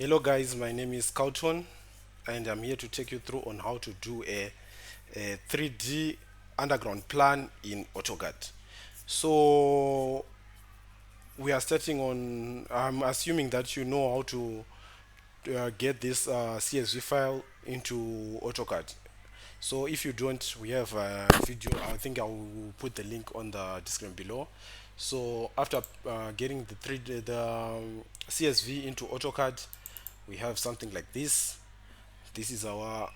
Hello guys, my name is Calton and I'm here to take you through on how to do a 3D underground plan in AutoCAD. So we are starting on, I'm assuming that you know how to get this CSV file into AutoCAD. So if you don't, we have a video. I think I will put the link on the description below. So after getting the CSV into AutoCAD, we have something like this. This is our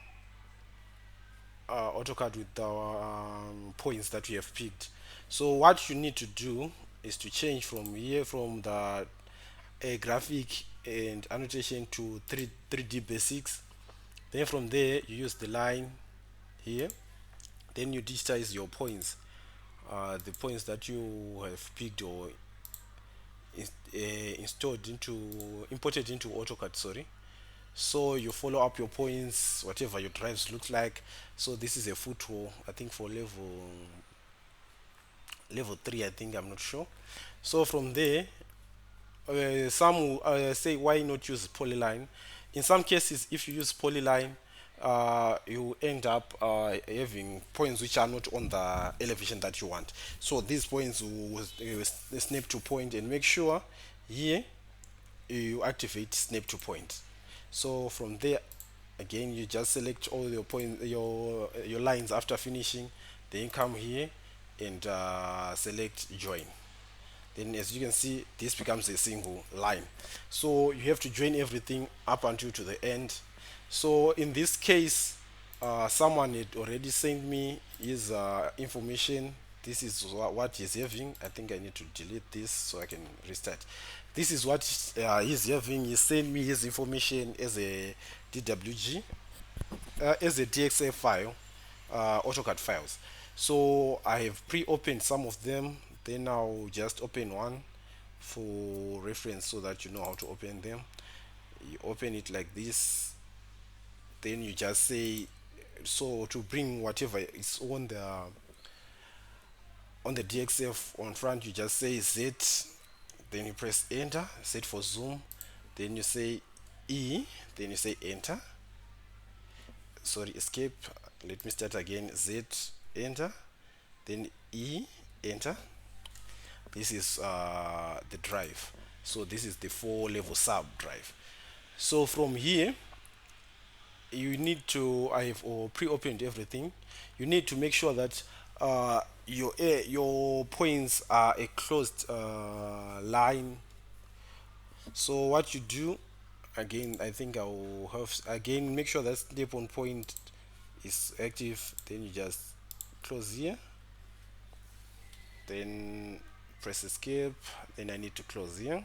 AutoCAD with our points that we have picked. So what you need to do is to change from here from the graphic and annotation to 3D basics. Then from there you use the line here. Then you digitize your points, the points that you have picked or installed into imported into AutoCAD. Sorry. So you follow up your points, whatever your drives look like. So this is a photo, I think for level 3, I think, I'm not sure. So from there, some will say why not use polyline. In some cases, if you use polyline, you end up having points which are not on the elevation that you want. So these points will snap to point, and make sure here you activate snap to point. So from there, again, you just select all your your lines after finishing. Then come here and select join. Then as you can see, this becomes a single line. So you have to join everything up until to the end. So in this case, someone had already sent me his information. This is what he's having. I think I need to delete this so I can restart. This is what he's having. He sent me his information as a DWG, as a DXF file, AutoCAD files. So I have pre-opened some of them. Then I'll just open one for reference so that you know how to open them. You open it like this. Then you just say, so to bring whatever is on the DXF on front, you just say Z. Then you press enter. Z for zoom. Then you say E. Then you say enter. Sorry, escape. Let me start again. Z, enter. Then E, enter. This is the drive. So this is the 4 level sub drive. So from here, you need to, I have pre-opened everything. You need to make sure that your points are a closed line. So what you do, again, I think I will have, again, make sure that snap on point is active. Then you just close here, then press escape. Then I need to close here.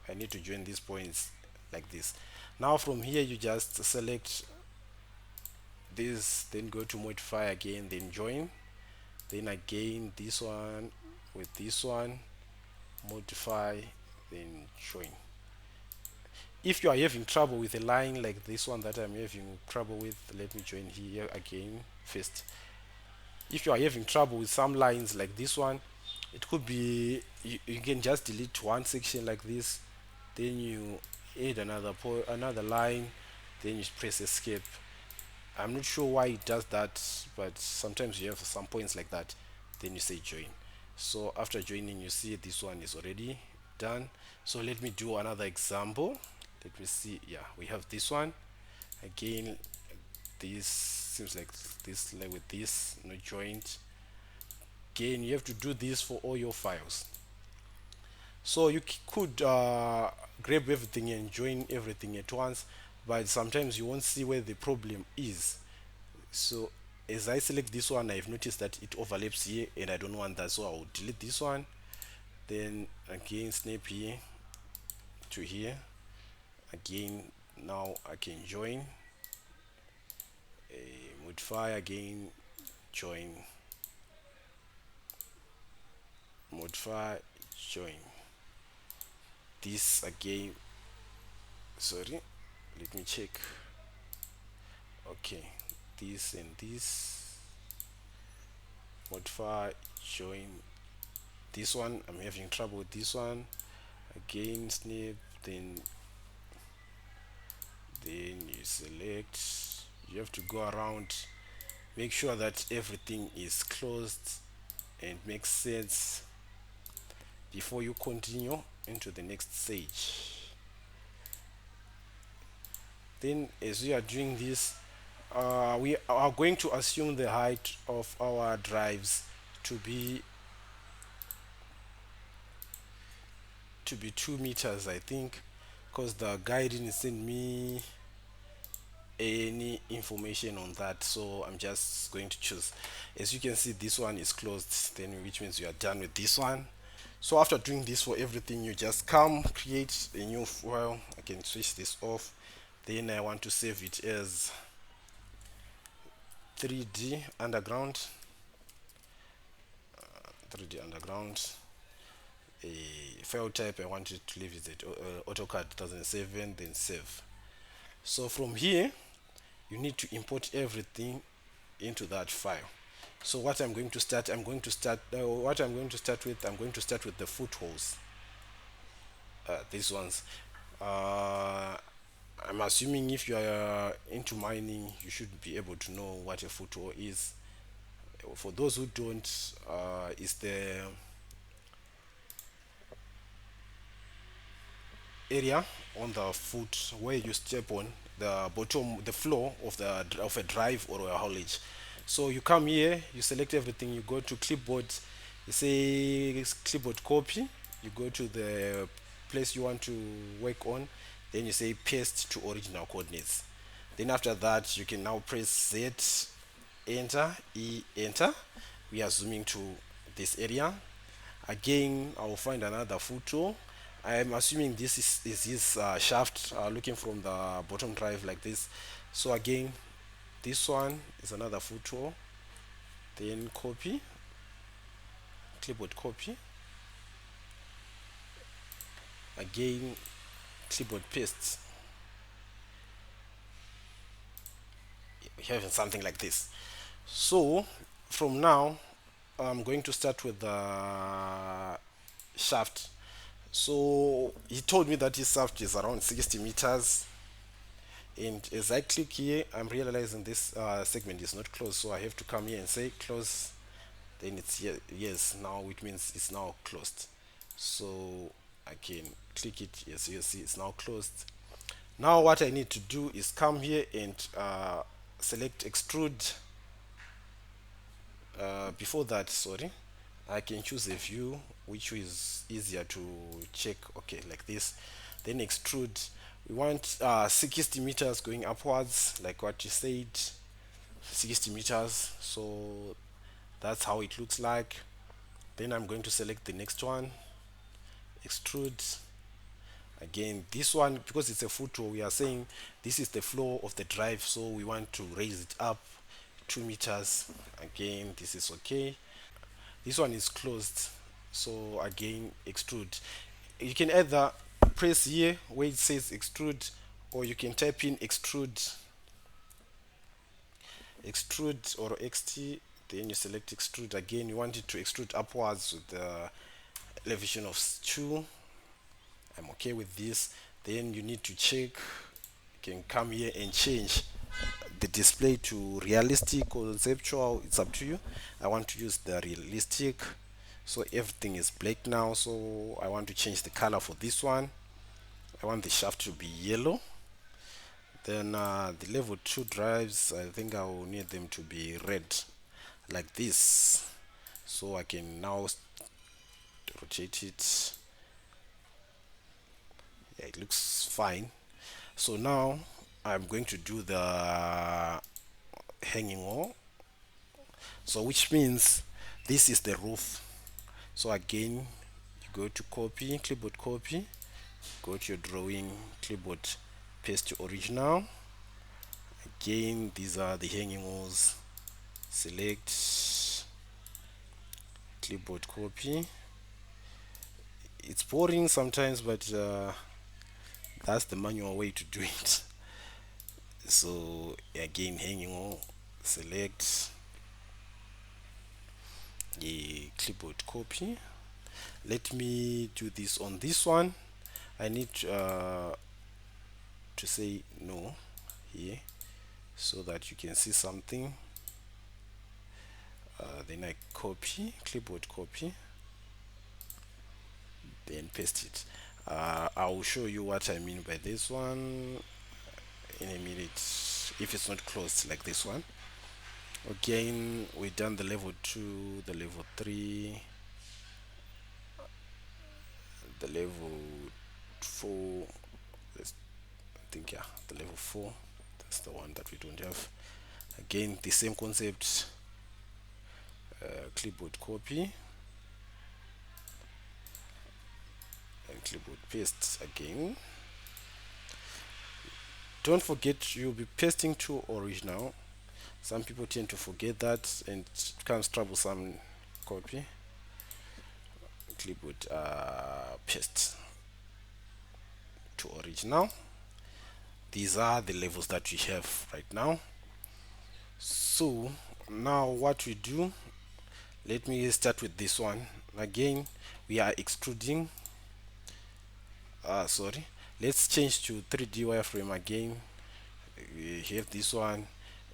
I need to join these points like this. Now from here you just select this, then go to modify again, then join. Then again this one with this one, modify, then join. If you are having trouble with a line like this one that I'm having trouble with, let me join here again first. If you are having trouble with some lines like this one, it could be you can just delete one section like this, then you add another line, then you press escape. I'm not sure why it does that, but sometimes you have some points like that. Then you say join. So after joining, you see this one is already done. So let me do another example. Let me see. Yeah, we have this one again. This seems like this, like with this no joint. Again, you have to do this for all your files. So you could grab everything and join everything at once, but sometimes you won't see where the problem is. So as I select this one, I've noticed that it overlaps here and I don't want that, so I'll delete this one. Then again snap here to here. Again, now I can join, modify again, join, modify, join. This again, sorry, let me check. Okay, this and this, modify, join. This one I'm having trouble with this one. again snip, then you select. You have to go around, make sure that everything is closed and makes sense before you continue into the next stage. Then as we are doing this, we are going to assume the height of our drives to be 2 meters, I think, because the guide didn't send me any information on that, so I'm just going to choose. As you can see, this one is closed, then which means you are done with this one. So after doing this for everything, you just come create a new file. I can switch this off, then I want to save it as 3D underground, 3D underground. A file type I wanted to leave it at AutoCAD 2007, then save. So from here you need to import everything into that file. So what I'm going to start, what I'm going to start with, I'm going to start with the footholes, these ones. I'm assuming if you are into mining, you should be able to know what a foothole is. For those who don't, is the area on the foot where you step on the bottom, the floor of a drive or a haulage. So you come here, you select everything, you go to clipboard, you say clipboard copy, you go to the place you want to work on, then you say paste to original coordinates. Then after that you can now press Z, enter, E, enter. We are zooming to this area. Again, I will find another photo. I am assuming this is his shaft, looking from the bottom drive like this. So again, this one is another photo. Then copy, clipboard copy. Again, clipboard paste. We have something like this. So from now, I'm going to start with the shaft. So he told me that his shaft is around 60 meters, and as I click here, I'm realizing this segment is not closed, so I have to come here and say close. Then it's here, yes, now it means it's now closed. So I can click it, yes, you see it's now closed. Now what I need to do is come here and select extrude. Before that, sorry, I can choose a view which is easier to check. Okay, like this. Then extrude, we want 60 meters going upwards, like what you said, 60 meters. So that's how it looks like. Then I'm going to select the next one, extrude. Again, this one, because it's a photo, we are saying this is the floor of the drive, so we want to raise it up 2 meters. Again, this is okay. This one is closed, so again extrude. You can either press here where it says extrude, or you can type in extrude or xt, then you select extrude. Again, you want it to extrude upwards with the elevation of 2. I'm okay with this. Then you need to check, you can come here and change the display to realistic or conceptual, it's up to you. I want to use the realistic, so everything is black now. So I want to change the color for this one. I want the shaft to be yellow. Then the level 2 drives, I think I will need them to be red like this, so I can now rotate it. Yeah, it looks fine. So now I'm going to do the hanging wall, so which means this is the roof. So again, you go to copy, clipboard copy, go to your drawing, clipboard paste to original. Again, these are the hanging walls. Select, clipboard copy. It's boring sometimes, but that's the manual way to do it. So again, hanging wall, select the clipboard copy. Let me do this on this one. I need to say no here so that you can see something. Then I copy, clipboard copy, then paste it. I will show you what I mean by this one in a minute if it's not closed like this one. Again, we done the level 2, the level 3, the level 4. Let's think, yeah, the level 4, that's the one that we don't have. Again, the same concept. Clipboard copy and clipboard paste again. Don't forget, you'll be pasting to original. Some people tend to forget that and it becomes troublesome. Copy, clipboard, paste to original. These are the levels that we have right now. So now what we do, let me start with this one again. We are extruding, sorry, let's change to 3D wireframe again. We have this one,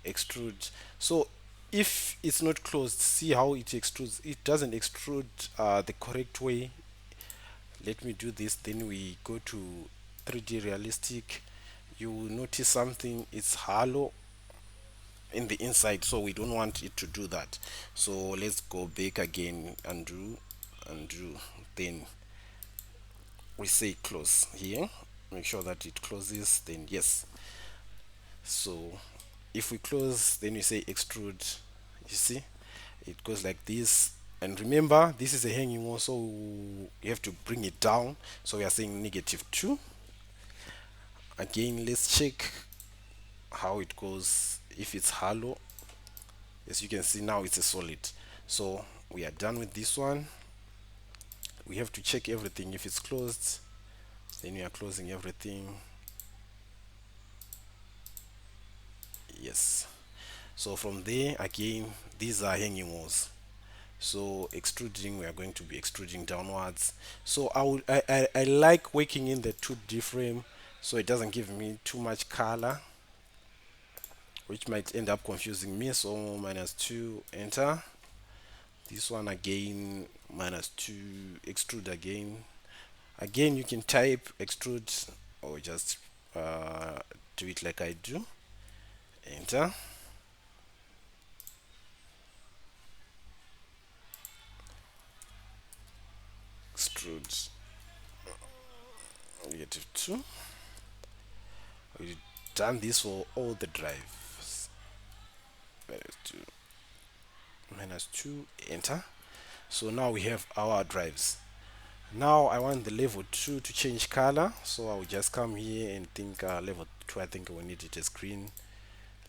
extrude. So if it's not closed, see how it extrudes. It doesn't extrude the correct way. Let me do this, then we go to 3D realistic. You will notice something, it's hollow in the inside, so we don't want it to do that. So let's go back again, undo, undo, then we say close here, make sure that it closes, then yes. So if we close, then we say extrude. You see it goes like this, and remember this is a hanging wall, so you have to bring it down. So we are saying -2. Again, let's check how it goes. If it's hollow, as you can see now it's a solid. So we are done with this one. We have to check everything. If it's closed, then we are closing everything. Yes. So from there again, these are hanging walls. So extruding, we are going to be extruding downwards. So I like working in the 2D frame, so it doesn't give me too much color, which might end up confusing me. So -2, enter. This one again, -2, extrude again. Again, you can type extrude or just do it like I do, enter. Extrude -2. We've done this for all the drives. -2, enter. So now we have our drives. Now I want the level 2 to change color, so I will just come here and think level 2, I think we need it as green.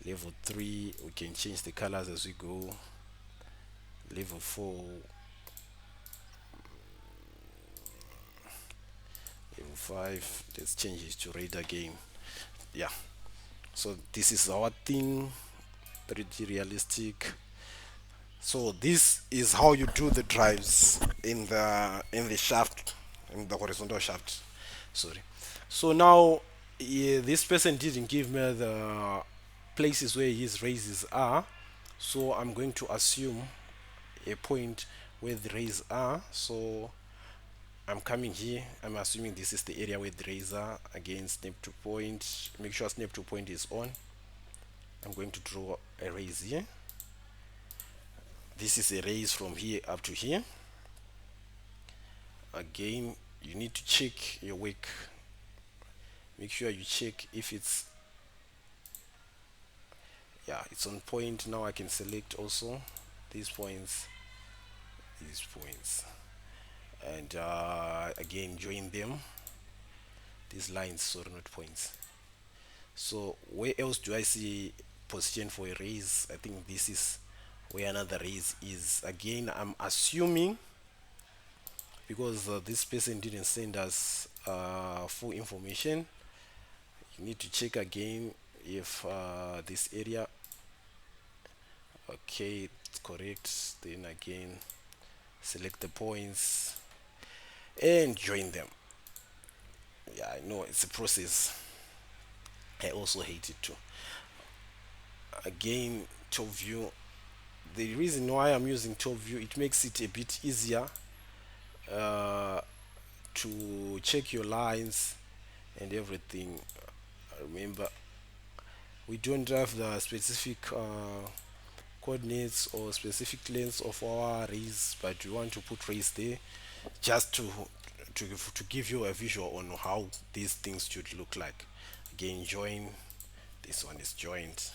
Level 3, we can change the colors as we go. Level 4, level 5, let's change it to red again. Yeah, so this is our thing, 3D realistic. So this is how you do the drives in the shaft, in the horizontal shaft, sorry. So now this person didn't give me the places where his raises are, so I'm going to assume a point where the rays are. So I'm coming here, I'm assuming this is the area where the rays are. Again, snap to point, make sure snap to point is on. I'm going to draw a raise here. This is a raise from here up to here. Again, you need to check your work, make sure you check if it's, yeah, it's on point. Now I can select also these points, and again join them, these lines, sorry, not points. So where else do I see position for a raise? I think this is where another raise is. Again, I'm assuming, because this person didn't send us full information, you need to check again if this area, okay, it's correct. Then again select the points and join them. Yeah, I know it's a process. I also hate it too. Again, top view. The reason why I'm using top view, it makes it a bit easier uh, to check your lines and everything. Remember, we don't have the specific coordinates or specific lengths of our rays, but we want to put rays there just to give you a visual on how these things should look like. Again, join. This one is joined.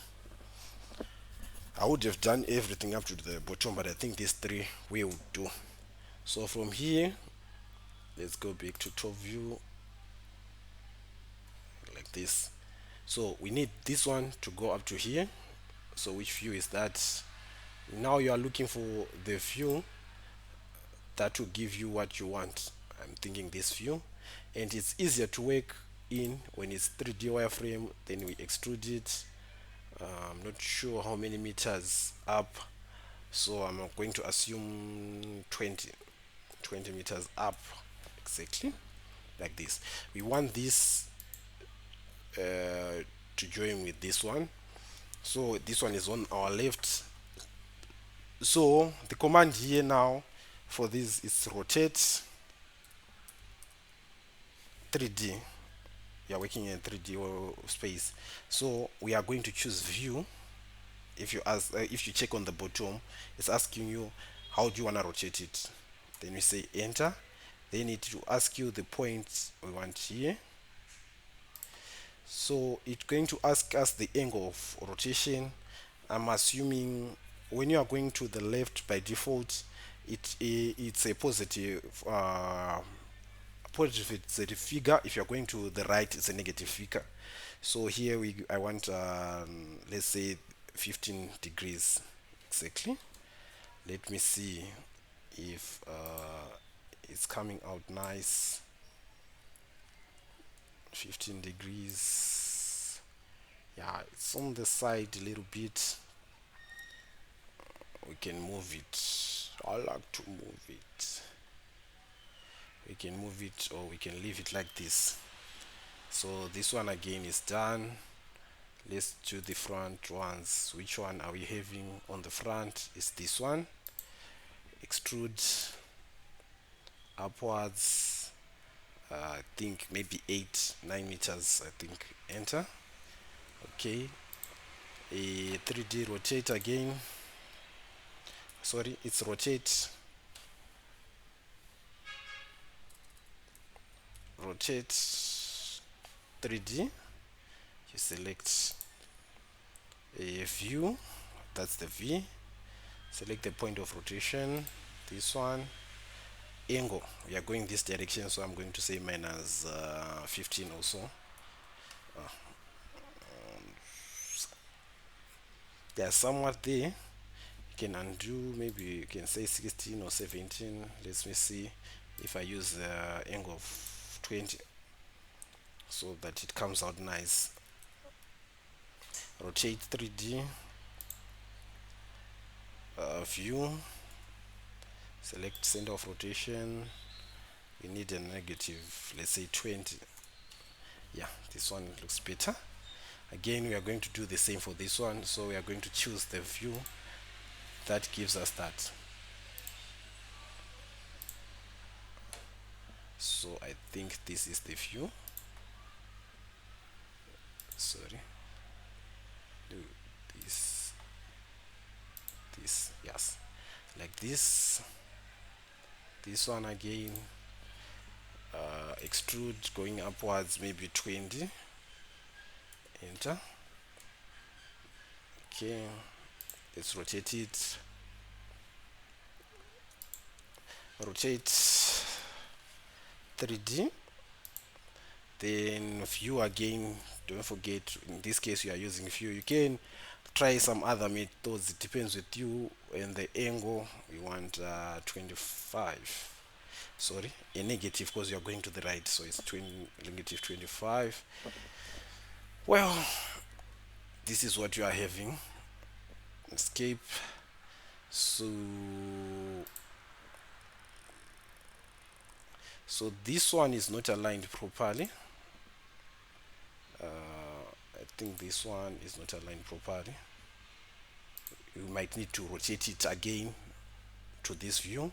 I would have done everything up to the bottom, but I think these three will do. So from here, let's go back to top view like this. So we need this one to go up to here. So which view is that? Now you are looking for the view that will give you what you want. I'm thinking this view, and it's easier to work in when it's 3D wireframe. Then we extrude it. I'm not sure how many meters up, so I'm going to assume 20 meters up, exactly like this. We want this to join with this one, so this one is on our left. So the command here now for this is rotate 3D. You are working in 3D or space, so we are going to choose view. If you check on the bottom, it's asking you how do you want to rotate it. Then we say enter. Then it will ask you the points we want here. So it's going to ask us the angle of rotation. I'm assuming when you are going to the left by default, it's a positive, it's a figure. If you're going to the right, it's a negative figure. So here I want let's say 15 degrees exactly. Let me see if it's coming out nice. 15 degrees. Yeah, it's on the side a little bit. We can move it. I like to move it. We can move it or we can leave it like this. So this one again is done. Let's do the front ones. Which one are we having on the front? Is this one. Extrude upwards. I think maybe 9 meters. I think enter. Okay, a 3D rotate again. Sorry, it's rotate 3D. You select a view, that's the V. Select the point of rotation, this one. Angle, we are going this direction, so I'm going to say minus 15 also. There's somewhat there. You can undo, maybe you can say 16 or 17. Let me see if I use the angle of 20 so that it comes out nice. Rotate 3D, view, select center of rotation. We need a negative, let's say 20. Yeah, this one looks better. Again, we are going to do the same for this one, so we are going to choose the view that gives us that. So I think this is the view. Sorry, do this, yes, like this. This one again, extrude going upwards, maybe 20. Enter. Okay, let's rotate it. Rotate 3D. Then view again. Don't forget, in this case you are using view. You can try some other methods. It depends with you and the angle. We want 25. Sorry, a negative because you are going to the right, so it's negative 25. Well, this is what you are having. Escape. So So this one is not aligned properly. I think this one is not aligned properly. You might need to rotate it again to this view,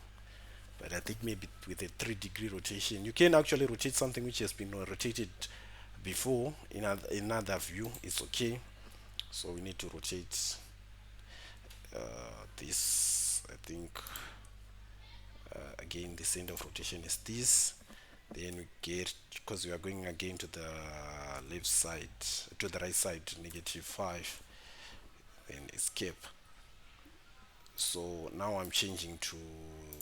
but I think maybe with a 3-degree rotation you can actually rotate something which has been rotated before in another view. It's okay. So we need to rotate this. I think again the center of rotation is this. Then we get, because we are going again to the left side, to the right side, -5, then escape. So now I'm changing to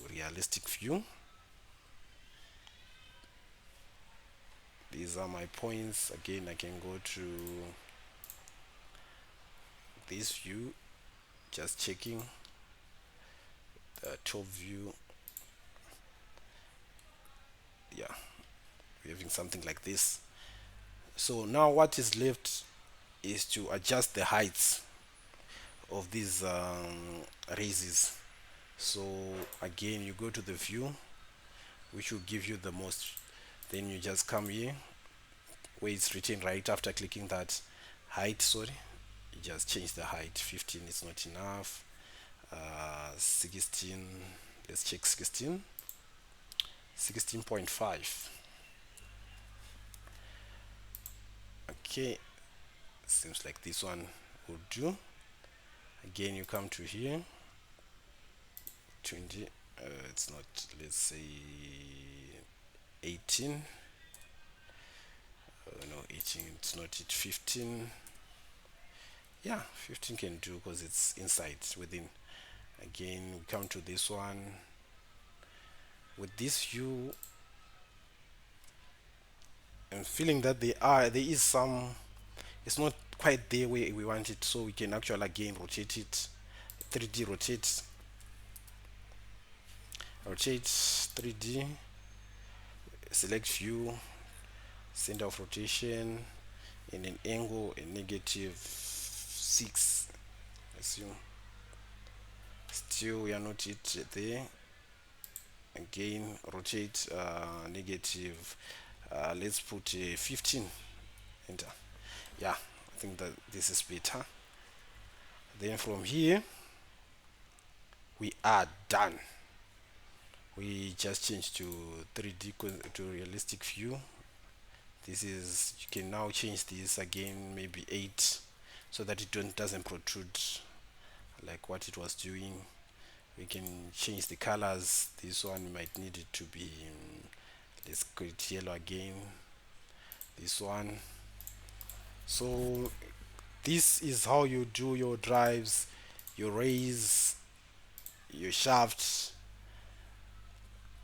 realistic view. These are my points. Again, I can go to this view, just checking the top view. Yeah, we're having something like this. So now what is left is to adjust the heights of these raises. So again, you go to the view which will give you the most, then you just come here where it's written right after clicking that height, sorry, you just change the height. 15 is not enough. 16, let's check 16, 16.5. Okay, seems like this one will do. Again, you come to here, 20, it's not, let's say 18. No, 18, it's not it. 15, yeah, 15 can do because it's inside, within. Again, we come to this one. With this view, I'm feeling that there is some, it's not quite there where we want it, so we can actually again rotate it. 3D rotate, 3D, select view, center of rotation in an angle, a -6, assume. Still we are not it there. Again, rotate, negative, let's put 15, enter. Yeah, I think that this is better. Then from here we are done. We just change to 3D to realistic view. This is, you can now change this again, maybe 8, so that it doesn't protrude like what it was doing. We can change the colors. This one might need it to be let's go it yellow again, this one. So this is how you do your drives, your raise, your shafts.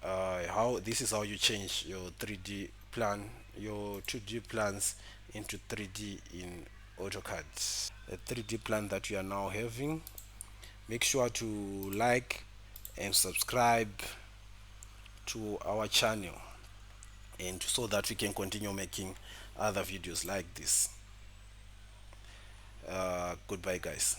How this is how you change your 3D plan, your 2D plans into 3D in AutoCAD. The 3D plan that we are now having. Make sure to like and subscribe to our channel, and so that we can continue making other videos like this. Goodbye guys.